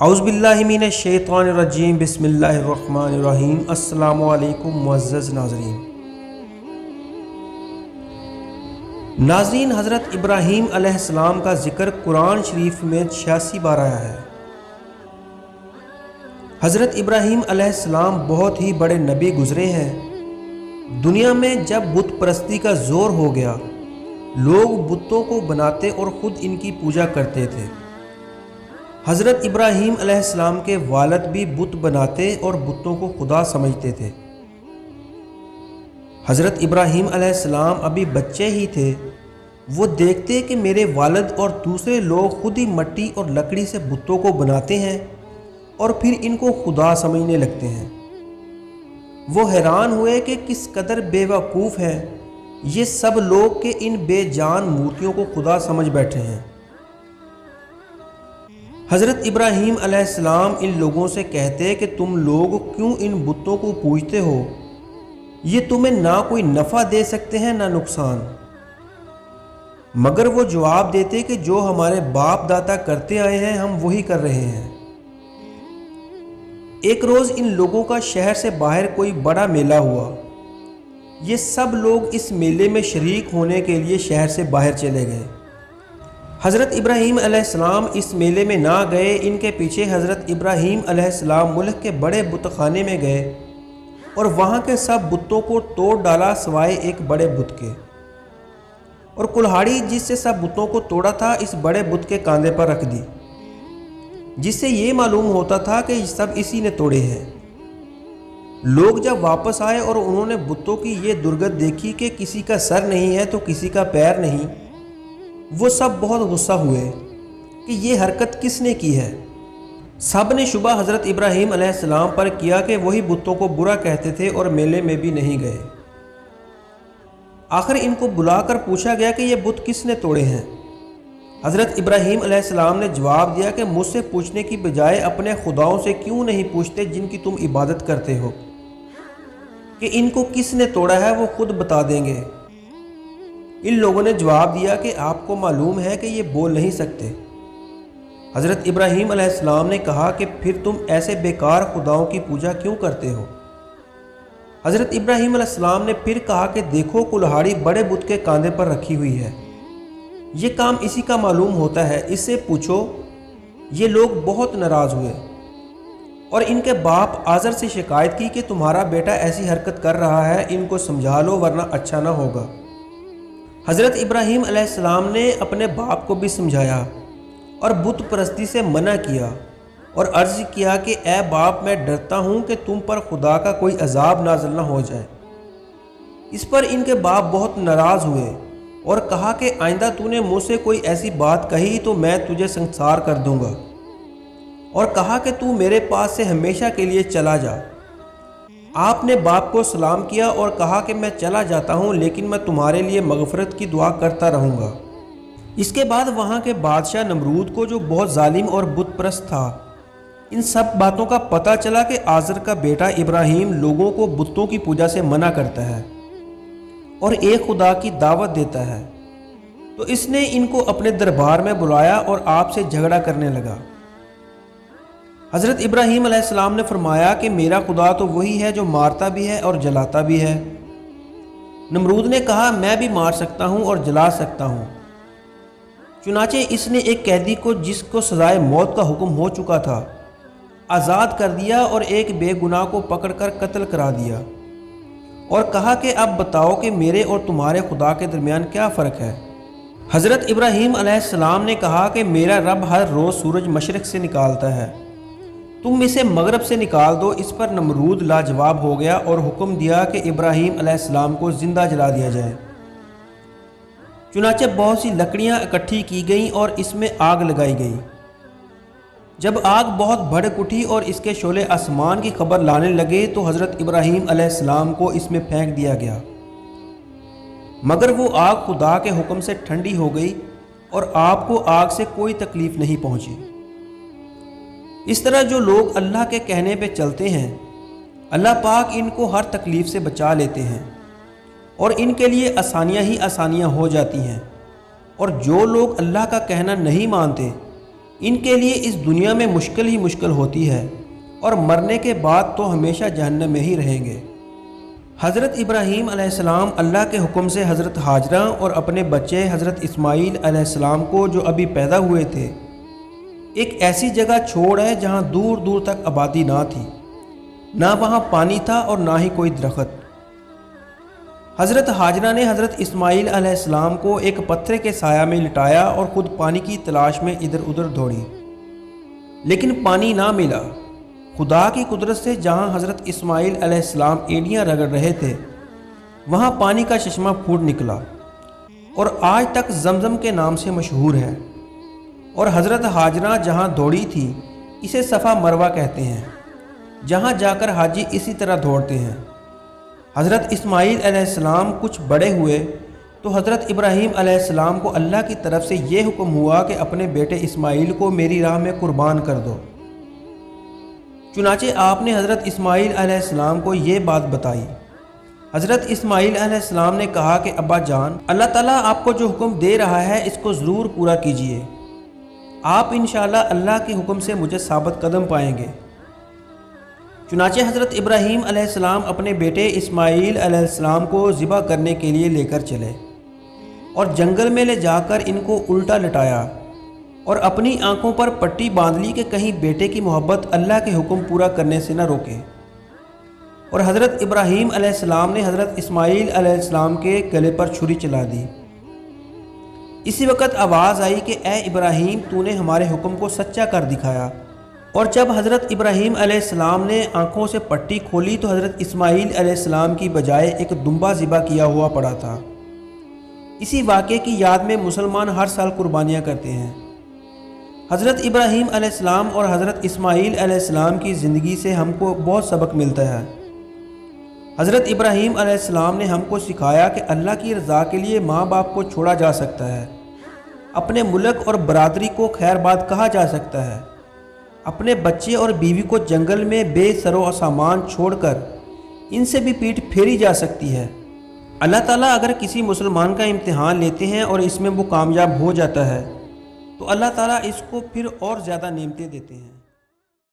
اعوذ باللہ من الشیطان الرجیم بسم اللہ الرحمن الرحیم۔ السلام علیکم معزز ناظرین، حضرت ابراہیم علیہ السلام کا ذکر قرآن شریف میں 86 بار آیا ہے۔ حضرت ابراہیم علیہ السلام بہت ہی بڑے نبی گزرے ہیں۔ دنیا میں جب بت پرستی کا زور ہو گیا، لوگ بتوں کو بناتے اور خود ان کی پوجا کرتے تھے۔ حضرت ابراہیم علیہ السلام کے والد بھی بت بناتے اور بتوں کو خدا سمجھتے تھے۔ حضرت ابراہیم علیہ السلام ابھی بچے ہی تھے، وہ دیکھتے کہ میرے والد اور دوسرے لوگ خود ہی مٹی اور لکڑی سے بتوں کو بناتے ہیں اور پھر ان کو خدا سمجھنے لگتے ہیں۔ وہ حیران ہوئے کہ کس قدر بے وقوف ہیں یہ سب لوگ کہ ان بے جان مورتیوں کو خدا سمجھ بیٹھے ہیں۔ حضرت ابراہیم علیہ السلام ان لوگوں سے کہتے کہ تم لوگ کیوں ان بتوں کو پوجتے ہو؟ یہ تمہیں نہ کوئی نفع دے سکتے ہیں نہ نقصان۔ مگر وہ جواب دیتے کہ جو ہمارے باپ دادا کرتے آئے ہیں ہم وہی کر رہے ہیں۔ ایک روز ان لوگوں کا شہر سے باہر کوئی بڑا میلہ ہوا۔ یہ سب لوگ اس میلے میں شریک ہونے کے لیے شہر سے باہر چلے گئے۔ حضرت ابراہیم علیہ السلام اس میلے میں نہ گئے۔ ان کے پیچھے حضرت ابراہیم علیہ السلام ملک کے بڑے بت خانے میں گئے اور وہاں کے سب بتوں کو توڑ ڈالا سوائے ایک بڑے بت کے، اور کلہاڑی جس سے سب بتوں کو توڑا تھا اس بڑے بت کے کاندھے پر رکھ دی، جس سے یہ معلوم ہوتا تھا کہ سب اسی نے توڑے ہیں۔ لوگ جب واپس آئے اور انہوں نے بتوں کی یہ درگت دیکھی کہ کسی کا سر نہیں ہے تو کسی کا پیر نہیں، وہ سب بہت غصہ ہوئے کہ یہ حرکت کس نے کی ہے۔ سب نے شبہ حضرت ابراہیم علیہ السلام پر کیا کہ وہی بتوں کو برا کہتے تھے اور میلے میں بھی نہیں گئے۔ آخر ان کو بلا کر پوچھا گیا کہ یہ بت کس نے توڑے ہیں۔ حضرت ابراہیم علیہ السلام نے جواب دیا کہ مجھ سے پوچھنے کی بجائے اپنے خداؤں سے کیوں نہیں پوچھتے جن کی تم عبادت کرتے ہو کہ ان کو کس نے توڑا ہے، وہ خود بتا دیں گے۔ ان لوگوں نے جواب دیا کہ آپ کو معلوم ہے کہ یہ بول نہیں سکتے۔ حضرت ابراہیم علیہ السلام نے کہا کہ پھر تم ایسے بیکار خداؤں کی پوجا کیوں کرتے ہو؟ حضرت ابراہیم علیہ السلام نے پھر کہا کہ دیکھو کلہاڑی بڑے بت کے کاندھے پر رکھی ہوئی ہے، یہ کام اسی کا معلوم ہوتا ہے، اس سے پوچھو۔ یہ لوگ بہت ناراض ہوئے اور ان کے باپ آزر سے شکایت کی کہ تمہارا بیٹا ایسی حرکت کر رہا ہے، ان کو سمجھا لو ورنہ اچھا نہ ہوگا۔ حضرت ابراہیم علیہ السلام نے اپنے باپ کو بھی سمجھایا اور بت پرستی سے منع کیا اور عرض کیا کہ اے باپ، میں ڈرتا ہوں کہ تم پر خدا کا کوئی عذاب نازل نہ ہو جائے۔ اس پر ان کے باپ بہت ناراض ہوئے اور کہا کہ آئندہ تو نے مجھ سے کوئی ایسی بات کہی تو میں تجھے سنسار کر دوں گا، اور کہا کہ تو میرے پاس سے ہمیشہ کے لیے چلا جا۔ آپ نے باپ کو سلام کیا اور کہا کہ میں چلا جاتا ہوں لیکن میں تمہارے لیے مغفرت کی دعا کرتا رہوں گا۔ اس کے بعد وہاں کے بادشاہ نمرود کو، جو بہت ظالم اور بت پرست تھا، ان سب باتوں کا پتہ چلا کہ آزر کا بیٹا ابراہیم لوگوں کو بتوں کی پوجا سے منع کرتا ہے اور ایک خدا کی دعوت دیتا ہے، تو اس نے ان کو اپنے دربار میں بلایا اور آپ سے جھگڑا کرنے لگا۔ حضرت ابراہیم علیہ السلام نے فرمایا کہ میرا خدا تو وہی ہے جو مارتا بھی ہے اور جلاتا بھی ہے۔ نمرود نے کہا میں بھی مار سکتا ہوں اور جلا سکتا ہوں۔ چنانچہ اس نے ایک قیدی کو، جس کو سزائے موت کا حکم ہو چکا تھا، آزاد کر دیا اور ایک بے گناہ کو پکڑ کر قتل کرا دیا، اور کہا کہ اب بتاؤ کہ میرے اور تمہارے خدا کے درمیان کیا فرق ہے؟ حضرت ابراہیم علیہ السلام نے کہا کہ میرا رب ہر روز سورج مشرق سے نکالتا ہے، تم اسے مغرب سے نکال دو۔ اس پر نمرود لاجواب ہو گیا اور حکم دیا کہ ابراہیم علیہ السلام کو زندہ جلا دیا جائے۔ چنانچہ بہت سی لکڑیاں اکٹھی کی گئیں اور اس میں آگ لگائی گئی۔ جب آگ بہت بھڑک اٹھی اور اس کے شعلے آسمان کی خبر لانے لگے تو حضرت ابراہیم علیہ السلام کو اس میں پھینک دیا گیا، مگر وہ آگ خدا کے حکم سے ٹھنڈی ہو گئی اور آپ کو آگ سے کوئی تکلیف نہیں پہنچی۔ اس طرح جو لوگ اللہ کے کہنے پہ چلتے ہیں، اللہ پاک ان کو ہر تکلیف سے بچا لیتے ہیں اور ان کے لیے آسانیاں ہی آسانیاں ہو جاتی ہیں، اور جو لوگ اللہ کا کہنا نہیں مانتے ان کے لیے اس دنیا میں مشکل ہی مشکل ہوتی ہے اور مرنے کے بعد تو ہمیشہ جہنم میں ہی رہیں گے۔ حضرت ابراہیم علیہ السلام اللہ کے حکم سے حضرت ہاجرہ اور اپنے بچے حضرت اسماعیل علیہ السلام کو جو ابھی پیدا ہوئے تھے ایک ایسی جگہ چھوڑ ہے جہاں دور دور تک آبادی نہ تھی، نہ وہاں پانی تھا اور نہ ہی کوئی درخت۔ حضرت ہاجرہ نے حضرت اسماعیل علیہ السلام کو ایک پتھر کے سایہ میں لٹایا اور خود پانی کی تلاش میں ادھر ادھر دوڑی، لیکن پانی نہ ملا۔ خدا کی قدرت سے جہاں حضرت اسماعیل علیہ السلام اینڈیاں رگڑ رہے تھے وہاں پانی کا چشمہ پھوٹ نکلا اور آج تک زمزم کے نام سے مشہور ہے، اور حضرت ہاجرہ جہاں دوڑی تھی اسے صفا مروہ کہتے ہیں، جہاں جا کر حاجی اسی طرح دوڑتے ہیں۔ حضرت اسماعیل علیہ السلام کچھ بڑے ہوئے تو حضرت ابراہیم علیہ السلام کو اللہ کی طرف سے یہ حکم ہوا کہ اپنے بیٹے اسماعیل کو میری راہ میں قربان کر دو۔ چنانچہ آپ نے حضرت اسماعیل علیہ السلام کو یہ بات بتائی۔ حضرت اسماعیل علیہ السلام نے کہا کہ ابا جان، اللہ تعالیٰ آپ کو جو حکم دے رہا ہے اس کو ضرور پورا کیجئے، آپ انشاءاللہ اللہ کے حکم سے مجھے ثابت قدم پائیں گے۔ چنانچہ حضرت ابراہیم علیہ السلام اپنے بیٹے اسماعیل علیہ السلام کو ذبح کرنے کے لیے لے کر چلے اور جنگل میں لے جا کر ان کو الٹا لٹایا اور اپنی آنکھوں پر پٹی باندھ لی کہ کہیں بیٹے کی محبت اللہ کے حکم پورا کرنے سے نہ روکے۔ اور حضرت ابراہیم علیہ السلام نے حضرت اسماعیل علیہ السلام کے گلے پر چھری چلا دی۔ اسی وقت آواز آئی کہ اے ابراہیم، تو نے ہمارے حکم کو سچا کر دکھایا۔ اور جب حضرت ابراہیم علیہ السلام نے آنکھوں سے پٹی کھولی تو حضرت اسماعیل علیہ السلام کی بجائے ایک دمبا ذبح کیا ہوا پڑا تھا۔ اسی واقعے کی یاد میں مسلمان ہر سال قربانیاں کرتے ہیں۔ حضرت ابراہیم علیہ السلام اور حضرت اسماعیل علیہ السلام کی زندگی سے ہم کو بہت سبق ملتا ہے۔ حضرت ابراہیم علیہ السلام نے ہم کو سکھایا کہ اللہ کی رضا کے لیے ماں باپ کو چھوڑا جا سکتا ہے، اپنے ملک اور برادری کو خیر باد کہا جا سکتا ہے، اپنے بچے اور بیوی کو جنگل میں بے سر و سامان چھوڑ کر ان سے بھی پیٹھ پھیری جا سکتی ہے۔ اللہ تعالیٰ اگر کسی مسلمان کا امتحان لیتے ہیں اور اس میں وہ کامیاب ہو جاتا ہے تو اللہ تعالیٰ اس کو پھر اور زیادہ نعمتیں دیتے ہیں۔